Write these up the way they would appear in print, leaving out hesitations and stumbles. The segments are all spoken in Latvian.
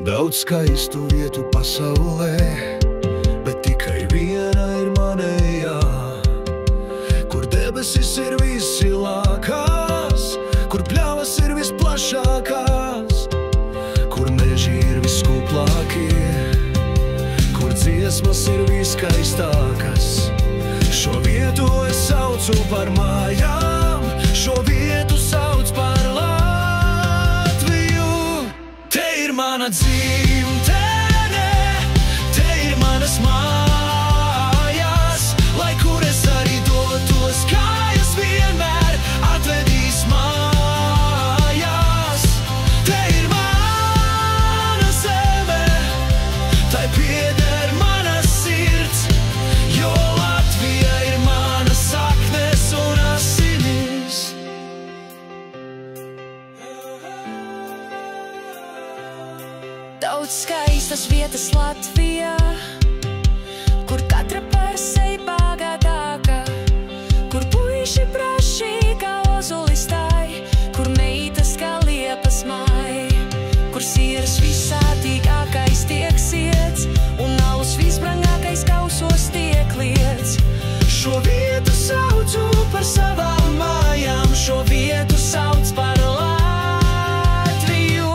Daudz skaistu vietu pasaulē, bet tikai viena ir manējā, kur debesis ir visilākās, kur pļavas ir visplašākās, kur meži ir viskuplākie, kur dziesmas ir viskaistākas. Šo vietu es saucu par mājām, šo vietu sauc par Latviju. Te ir mana dzimtene, te ir manas mājās, lai kur es arī dotos, kājas vienmēr atvedīs mājās. Te ir mana zeme, tai pieder mana sirds, jo Latvija ir mana saknes un asinis. Daudz skaistas vietas Latvijā, kur katra par sevi bagātāka, kur puiši praši kā ozuli stāj, kur meitas kā liepas māj, kur sieras visātīgākais tiek siets un alus visbrangākais kausos tiek liets. Šo vietu saucu par savām mājām, šo vietu sauc par Latviju.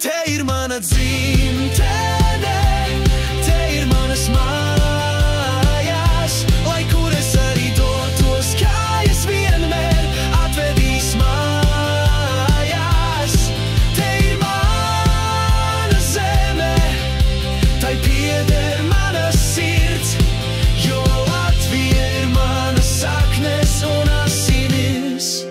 Te ir mana dzimtene, te ir manas mājās, lai kur es arī dotos, kājas vienmēr atvedīs mājās. Te ir mana zeme, tai pieder mana sirds, jo Latvija ir mana saknes un asinis.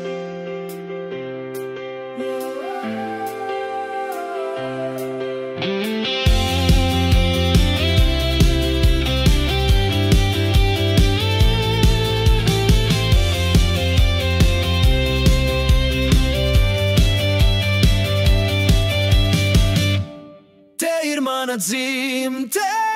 Te ir mana dzimtene,